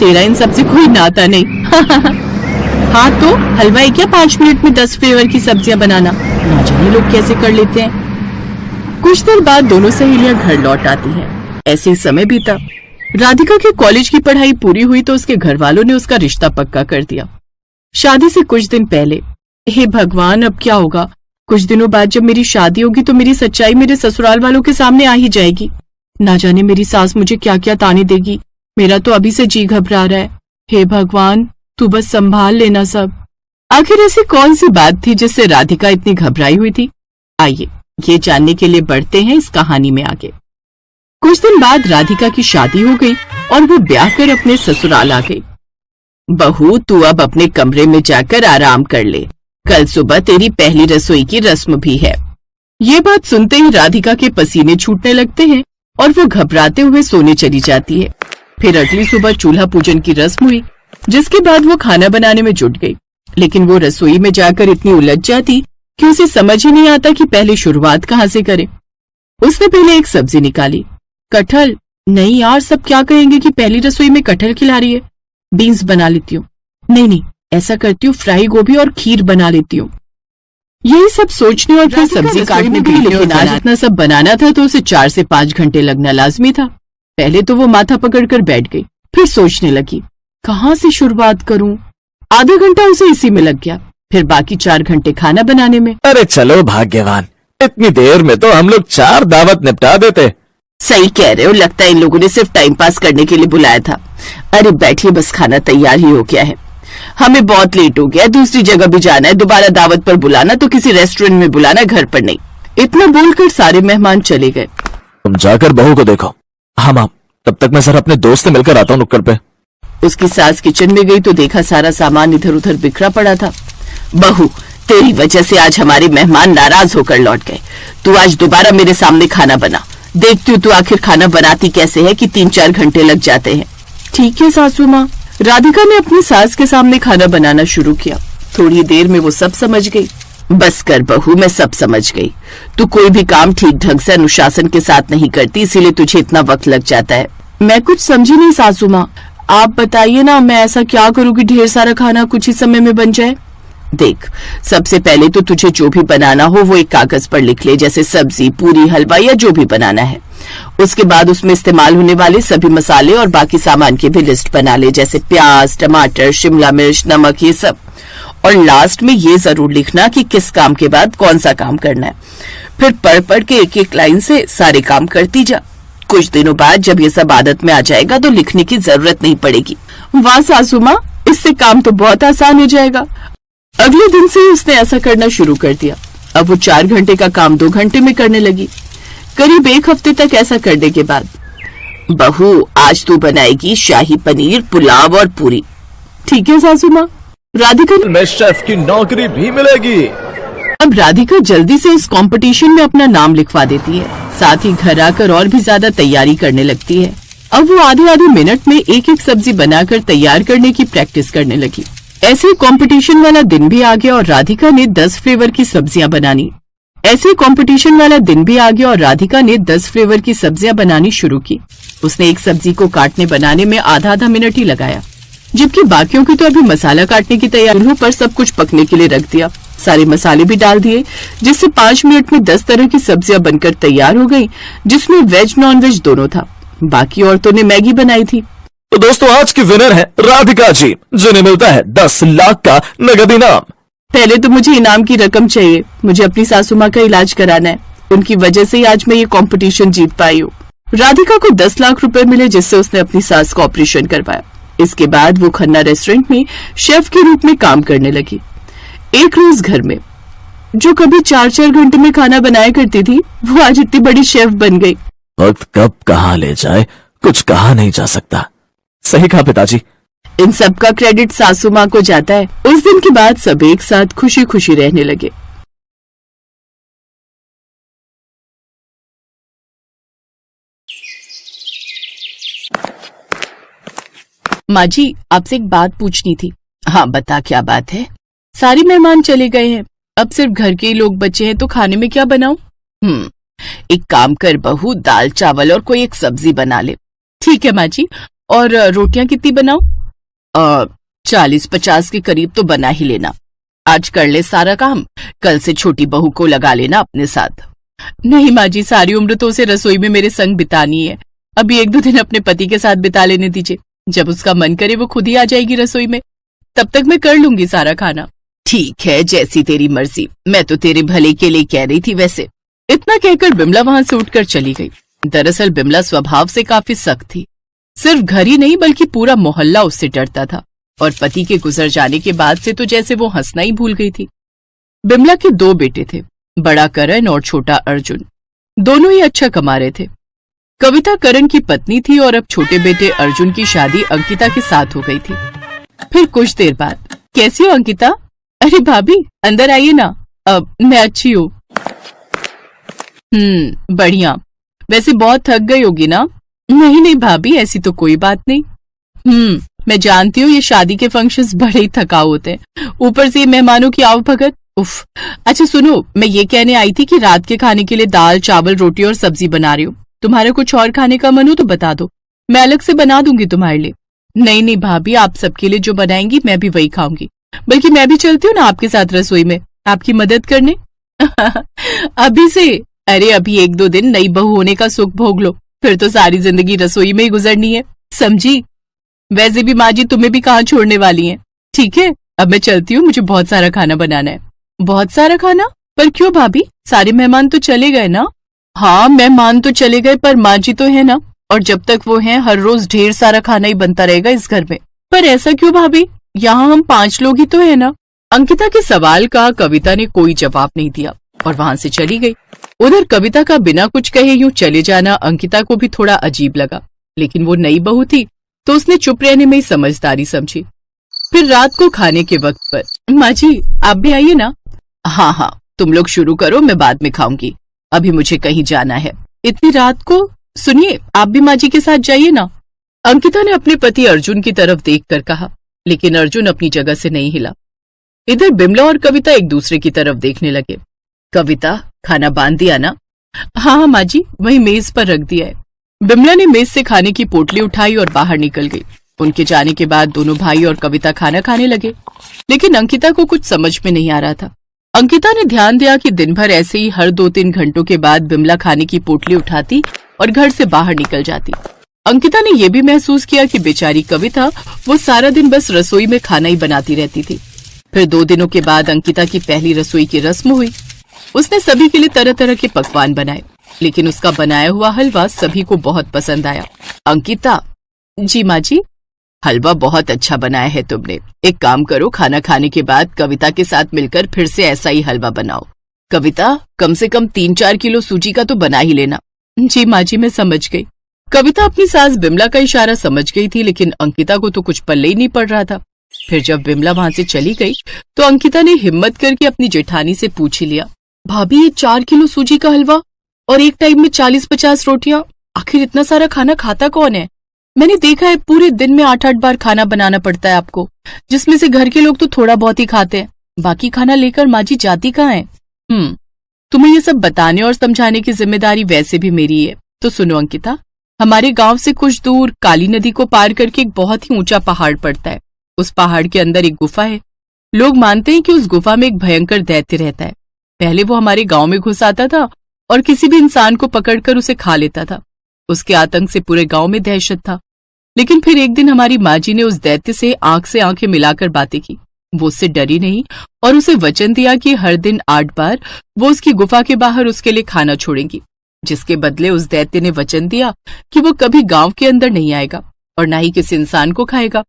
तेरा इन सबसे कोई नाता नहीं। हाँ तो हलवाई क्या 5 मिनट में 10 फ्लेवर की सब्जियां बनाना, ना जाने लोग कैसे कर लेते हैं। कुछ देर बाद दोनों सहेलियां घर लौट आती हैं। ऐसे ही समय बीता। राधिका के कॉलेज की पढ़ाई पूरी हुई तो उसके घर वालों ने उसका रिश्ता पक्का कर दिया। शादी से कुछ दिन पहले, हे भगवान अब क्या होगा, कुछ दिनों बाद जब मेरी शादी होगी तो मेरी सच्चाई मेरे ससुराल वालों के सामने आ ही जाएगी। ना जाने मेरी सास मुझे क्या क्या ताने देगी। मेरा तो अभी से जी घबरा रहा है। हे भगवान तू बस संभाल लेना सब। आखिर ऐसी कौन सी बात थी जिससे राधिका इतनी घबराई हुई थी? आइए ये जानने के लिए बढ़ते हैं इस कहानी में आगे। कुछ दिन बाद राधिका की शादी हो गई और वो ब्याह कर अपने ससुराल आ गई। बहू तू अब अपने कमरे में जाकर आराम कर ले, कल सुबह तेरी पहली रसोई की रस्म भी है। ये बात सुनते ही राधिका के पसीने छूटने लगते हैं और वो घबराते हुए सोने चली जाती है। फिर अगली सुबह चूल्हा पूजन की रस्म हुई, जिसके बाद वो खाना बनाने में जुट गई। लेकिन वो रसोई में जाकर इतनी उलझ जाती कि उसे समझ ही नहीं आता कि पहले शुरुआत कहाँ से करे। उसने पहले एक सब्जी निकाली। कटहल? नहीं यार, सब क्या कहेंगे कि पहली रसोई में कटहल खिला रही है। बीन्स बना लेती हूँ। नहीं, ऐसा करती हूँ फ्राई गोभी और खीर बना लेती हूँ। यही सब सोचने और फिर सब्जी काटने के लिए, लेकिन आज इतना सब बनाना था तो उसे 4 से 5 घंटे लगना लाजमी था। पहले तो वो माथा पकड़कर बैठ गई, फिर सोचने लगी कहाँ से शुरुआत करूं। आधा घंटा उसे इसी में लग गया, फिर बाकी 4 घंटे खाना बनाने में। अरे चलो भाग्यवान, इतनी देर में तो हम लोग 4 दावत निपटा देते। सही कह रहे हो, लगता है इन लोगों ने सिर्फ टाइम पास करने के लिए बुलाया था। अरे बैठिए, बस खाना तैयार ही हो गया है। हमें बहुत लेट हो गया, दूसरी जगह भी जाना है। दोबारा दावत पर बुलाना तो किसी रेस्टोरेंट में बुलाना, घर पर नहीं। इतना बोलकर सारे मेहमान चले गए। तुम जाकर बहू को देखो। हाँ माँ, तब तक मैं सर अपने दोस्त से मिलकर आता हूँ नुक्कड़ पे। उसकी सास किचन में गई तो देखा सारा सामान इधर उधर बिखरा पड़ा था। बहू तेरी वजह से आज हमारे मेहमान नाराज होकर लौट गए। तू आज दोबारा मेरे सामने खाना बना। देखती हूँ तू आखिर खाना बनाती कैसे है कि 3-4 घंटे लग जाते हैं। ठीक है सासू माँ। राधिका ने अपनी सास के सामने खाना बनाना शुरू किया। थोड़ी देर में वो सब समझ गई। बस कर बहू, मैं सब समझ गई। तू कोई भी काम ठीक ढंग से अनुशासन के साथ नहीं करती, इसीलिए तुझे इतना वक्त लग जाता है। मैं कुछ समझी नहीं सासू माँ, आप बताइए ना, मैं ऐसा क्या करूँ कि ढेर सारा खाना कुछ ही समय में बन जाए। देख, सबसे पहले तो तुझे जो भी बनाना हो वो एक कागज पर लिख ले, जैसे सब्जी, पूरी, हलवा या जो भी बनाना है। उसके बाद उसमें इस्तेमाल होने वाले सभी मसाले और बाकी सामान की भी लिस्ट बना ले, जैसे प्याज, टमाटर, शिमला मिर्च, नमक, ये सब। और लास्ट में ये जरूर लिखना कि किस काम के बाद कौन सा काम करना है। फिर पढ़ पढ़ के एक एक लाइन से सारे काम करती जा। कुछ दिनों बाद जब ये सब आदत में आ जाएगा तो लिखने की जरूरत नहीं पड़ेगी। वाह सासू माँ, इससे काम तो बहुत आसान हो जाएगा। अगले दिन से उसने ऐसा करना शुरू कर दिया। अब वो 4 घंटे का काम 2 घंटे में करने लगी। करीब 1 हफ्ते तक ऐसा करने के बाद, बहू आज तू बनाएगी शाही पनीर, पुलाव और पूरी। ठीक है सासू माँ। राधिका में शेफ की नौकरी भी मिलेगी। अब राधिका जल्दी से इस कंपटीशन में अपना नाम लिखवा देती है। साथ ही घर आकर और भी ज्यादा तैयारी करने लगती है। अब वो आधे मिनट में एक एक सब्जी बनाकर तैयार करने की प्रैक्टिस करने लगी। ऐसे कंपटीशन वाला दिन भी आ गया और राधिका ने 10 फ्लेवर की सब्जियां बनानी। दस फ्लेवर की सब्जियां बनानी शुरू की। उसने एक सब्जी को काटने बनाने में आधा मिनट ही लगाया, जबकि बाकियों की तो अभी मसाला काटने की तैयारी पर सब कुछ पकने के लिए रख दिया। सारे मसाले भी डाल दिए, जिससे 5 मिनट में 10 तरह की सब्जियां बनकर तैयार हो गई, जिसमें वेज नॉन वेज दोनों था। बाकी औरतों ने मैगी बनाई थी। तो दोस्तों आज की विनर है राधिका जी, जिन्हें मिलता है 10 लाख का नगद इनाम। पहले तो मुझे इनाम की रकम चाहिए। मुझे अपनी सासू माँ का इलाज कराना है। उनकी वजह से ही आज मैं ये कंपटीशन जीत पाई हूँ। राधिका को 10 लाख रुपए मिले, जिससे उसने अपनी सास का ऑपरेशन करवाया। इसके बाद वो खन्ना रेस्टोरेंट में शेफ के रूप में काम करने लगी। एक रोज घर में जो कभी 4-4 घंटे में खाना बनाया करती थी, वो आज इतनी बड़ी शेफ बन गई। वक्त कब कहाँ ले जाए कुछ कहा नहीं जा सकता। सही कहा पिताजी। इन सब का क्रेडिट सासू माँ को जाता है। उस दिन के बाद सब एक साथ खुशी खुशी रहने लगे। माँ जी, आपसे एक बात पूछनी थी। हाँ बता, क्या बात है? सारे मेहमान चले गए हैं, अब सिर्फ घर के ही लोग बचे हैं, तो खाने में क्या बनाऊं? एक काम कर बहू, दाल चावल और कोई एक सब्जी बना ले। ठीक है माँ जी। और रोटियां कितनी बनाऊं? 40-50 के करीब तो बना ही लेना। आज कर ले सारा काम, कल से छोटी बहू को लगा लेना अपने साथ। नहीं माँ जी, सारी उम्र तो उसे रसोई में मेरे संग बितानी है। अभी 1-2 दिन अपने पति के साथ बिता लेने दीजिए, जब उसका मन करे वो खुद ही आ जाएगी रसोई में, तब तक मैं कर लूंगी सारा खाना। ठीक है, जैसी तेरी मर्जी, मैं तो तेरे भले के लिए कह रही थी वैसे। इतना कहकर बिमला वहां से उठकर चली गई। दरअसल बिमला स्वभाव से काफी सख्त थी। सिर्फ घर ही नहीं बल्कि पूरा मोहल्ला उससे डरता था, और पति के गुजर जाने के बाद से तो जैसे वो हंसना ही भूल गई थी। बिमला के 2 बेटे थे, बड़ा करण और छोटा अर्जुन। दोनों ही अच्छा कमा रहे थे। कविता करण की पत्नी थी और अब छोटे बेटे अर्जुन की शादी अंकिता के साथ हो गई थी। फिर कुछ देर बाद, कैसी हो अंकिता? अरे भाभी अंदर आइए ना। अब मैं अच्छी हूँ। बढ़िया। वैसे बहुत थक गई होगी ना? नहीं नहीं भाभी, ऐसी तो कोई बात नहीं। मैं जानती हूँ ये शादी के फंक्शंस बड़े ही थकाऊ होते हैं, ऊपर से मेहमानों की आवभगत। उफ। अच्छा सुनो, मैं ये कहने आई थी कि रात के खाने के लिए दाल चावल रोटी और सब्जी बना रही हूँ। तुम्हारा कुछ और खाने का मन हो तो बता दो, मैं अलग से बना दूंगी तुम्हारे लिए। नहीं नहीं भाभी, आप सबके लिए जो बनाएंगी मैं भी वही खाऊंगी। बल्कि मैं भी चलती हूँ ना आपके साथ रसोई में, आपकी मदद करने। अभी से? अरे अभी 1-2 दिन नई बहू होने का सुख भोग लो, फिर तो सारी जिंदगी रसोई में ही गुजरनी है, समझी? वैसे भी माँ जी तुम्हें भी कहाँ छोड़ने वाली हैं। ठीक है, अब मैं चलती हूँ, मुझे बहुत सारा खाना बनाना है। बहुत सारा खाना? पर क्यों भाभी, सारे मेहमान तो चले गए ना? हाँ मेहमान तो चले गए, पर माँ जी तो है ना, और जब तक वो हैं हर रोज ढेर सारा खाना ही बनता रहेगा इस घर में। पर ऐसा क्यों भाभी, यहाँ हम 5 लोग ही तो है ना? अंकिता के सवाल का कविता ने कोई जवाब नहीं दिया और वहां से चली गई। उधर कविता का बिना कुछ कहे यूं चले जाना अंकिता को भी थोड़ा अजीब लगा, लेकिन वो नई बहू थी तो उसने चुप रहने में ही समझदारी समझी। फिर रात को खाने के वक्त पर, माँ जी आप भी आइए ना। हाँ हाँ, तुम लोग शुरू करो, मैं बाद में खाऊंगी, अभी मुझे कहीं जाना है। इतनी रात को? सुनिए, आप भी माँ जी के साथ जाइए ना। अंकिता ने अपने पति अर्जुन की तरफ देखकर कहा, लेकिन अर्जुन अपनी जगह से नहीं हिला। इधर बिमला और कविता एक दूसरे की तरफ देखने लगे। कविता, खाना बांध दिया ना? हाँ माँ जी, वही मेज पर रख दिया है। बिमला ने मेज से खाने की पोटली उठाई और बाहर निकल गई। उनके जाने के बाद दोनों भाई और कविता खाना खाने लगे, लेकिन अंकिता को कुछ समझ में नहीं आ रहा था। अंकिता ने ध्यान दिया कि दिन भर ऐसे ही हर 2-3 घंटों के बाद बिमला खाने की पोटली उठाती और घर से बाहर निकल जाती। अंकिता ने यह भी महसूस किया कि बेचारी कविता, वो सारा दिन बस रसोई में खाना ही बनाती रहती थी। फिर 2 दिनों के बाद अंकिता की पहली रसोई की रस्म हुई। उसने सभी के लिए तरह तरह के पकवान बनाए, लेकिन उसका बनाया हुआ हलवा सभी को बहुत पसंद आया। अंकिता, जी माँ जी। हलवा बहुत अच्छा बनाया है तुमने। एक काम करो, खाना खाने के बाद कविता के साथ मिलकर फिर से ऐसा ही हलवा बनाओ। कविता, कम से कम 3-4 किलो सूजी का तो बना ही लेना। जी माँ जी, मैं समझ गई। कविता अपनी सास बिमला का इशारा समझ गई थी, लेकिन अंकिता को तो कुछ पल्ले ही नहीं पड़ रहा था। फिर जब बिमला वहां से चली गई तो अंकिता ने हिम्मत करके अपनी जेठानी से पूछ ही लिया, भाभी ये 4 किलो सूजी का हलवा और एक टाइम में 40-50 रोटियां, आखिर इतना सारा खाना खाता कौन है? मैंने देखा है पूरे दिन में 8-8 बार खाना बनाना पड़ता है आपको, जिसमें से घर के लोग तो थोड़ा बहुत ही खाते हैं, बाकी खाना लेकर माँ जी जाती कहाँ है? तुम्हें ये सब बताने और समझाने की जिम्मेदारी वैसे भी मेरी है। तो सुनो अंकिता, हमारे गांव से कुछ दूर काली नदी को पार करके एक बहुत ही ऊंचा पहाड़ पड़ता है। उस पहाड़ के अंदर एक गुफा है। लोग मानते हैं कि उस गुफा में एक भयंकर दैत्य रहता है। पहले वो हमारे गांव में घुस आता था और किसी भी इंसान को पकड़कर उसे खा लेता था। उसके आतंक से पूरे गांव में दहशत था। लेकिन फिर एक दिन हमारी माँ जी ने उस दैत्य से आंखें मिलाकर बातें की। वो उससे डरी नहीं और उसे वचन दिया कि हर दिन 8 बार वो उसकी गुफा के बाहर उसके लिए खाना छोड़ेंगी, जिसके बदले उस दैत्य ने वचन दिया कि वो कभी गांव के अंदर नहीं आएगा और ना ही किसी इंसान को खाएगा।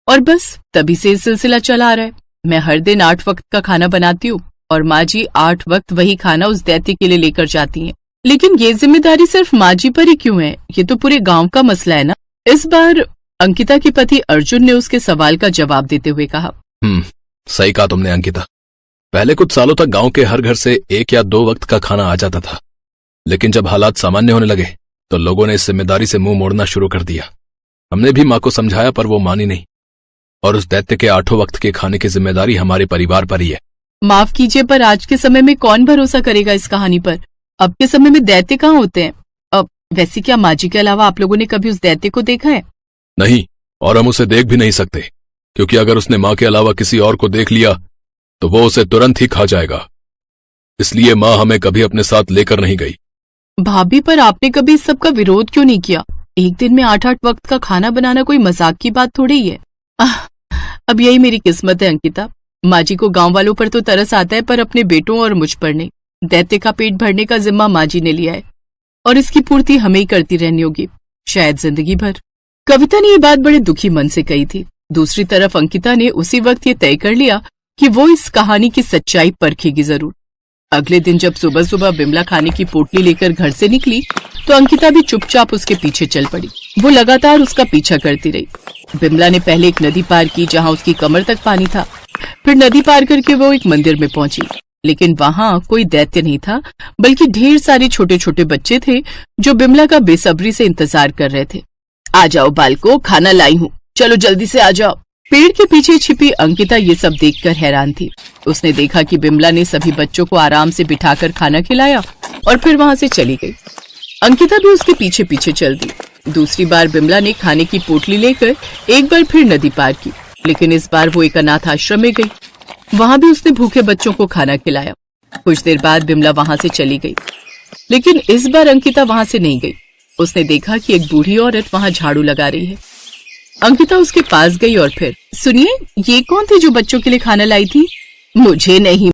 और बस तभी से ये सिलसिला चला आ रहा है। मैं हर दिन 8 वक्त का खाना बनाती हूँ और माँ जी 8 वक्त वही खाना उस दैत्य के लिए लेकर जाती हैं। लेकिन ये जिम्मेदारी सिर्फ माँ जी पर ही क्यों है? ये तो पूरे गांव का मसला है ना। इस बार अंकिता के पति अर्जुन ने उसके सवाल का जवाब देते हुए कहा, सही कहा तुमने अंकिता। पहले कुछ सालों तक गांव के हर घर से 1 या 2 वक्त का खाना आ जाता था, लेकिन जब हालात सामान्य होने लगे तो लोगों ने इस जिम्मेदारी से मुंह मोड़ना शुरू कर दिया। हमने भी माँ को समझाया पर वो मानी नहीं, और उस दैत्य के 8 वक्त के खाने की जिम्मेदारी हमारे परिवार पर ही है। माफ कीजिए, पर आज के समय में कौन भरोसा करेगा इस कहानी पर? अब के समय में दैत्य कहाँ होते हैं? अब वैसे क्या माँ जी के अलावा आप लोगों ने कभी उस दैत्य को देखा है? नहीं, और हम उसे देख भी नहीं सकते। क्योंकि अगर उसने मां के अलावा किसी और को देख लिया तो वो उसे तुरंत ही खा जाएगा। इसलिए मां हमें कभी अपने साथ लेकर नहीं गई। भाभी, पर आपने कभी इस सब का विरोध क्यों नहीं किया? एक दिन में 8-8 वक्त का खाना बनाना कोई मजाक की बात थोड़ी ही है। अब यही मेरी किस्मत है अंकिता। माँ जी को गांव वालों पर तो तरस आता है, पर अपने बेटों और मुझ पर नहीं। दैत्य का पेट भरने का जिम्मा माँ जी ने लिया है और इसकी पूर्ति हमें ही करती रहनी होगी, शायद जिंदगी भर। कविता ने ये बात बड़े दुखी मन से कही थी। दूसरी तरफ अंकिता ने उसी वक्त ये तय कर लिया कि वो इस कहानी की सच्चाई परखेगी जरूर। अगले दिन जब सुबह सुबह बिमला खाने की पोटली लेकर घर से निकली तो अंकिता भी चुपचाप उसके पीछे चल पड़ी। वो लगातार उसका पीछा करती रही। बिमला ने पहले एक नदी पार की जहाँ उसकी कमर तक पानी था। फिर नदी पार करके वो एक मंदिर में पहुंची, लेकिन वहाँ कोई दैत्य नहीं था, बल्कि ढेर सारे छोटे छोटे बच्चे थे जो बिमला का बेसब्री से इंतजार कर रहे थे। आ जाओ बालको, खाना लाई हूँ, चलो जल्दी से आ जाओ। पेड़ के पीछे छिपी अंकिता ये सब देखकर हैरान थी। उसने देखा कि बिमला ने सभी बच्चों को आराम से बिठाकर खाना खिलाया और फिर वहां से चली गई। अंकिता भी उसके पीछे पीछे चल दी। दूसरी बार बिमला ने खाने की पोटली लेकर एक बार फिर नदी पार की, लेकिन इस बार वो एक अनाथ आश्रम में गई। वहां भी उसने भूखे बच्चों को खाना खिलाया। कुछ देर बाद बिमला वहां से चली गई, लेकिन इस बार अंकिता वहां से नहीं गई। उसने देखा कि एक बूढ़ी औरत वहां झाड़ू लगा रही है। अंकिता उसके पास गई और फिर, सुनिए, ये कौन थी जो बच्चों के लिए खाना लाई थी? मुझे नहीं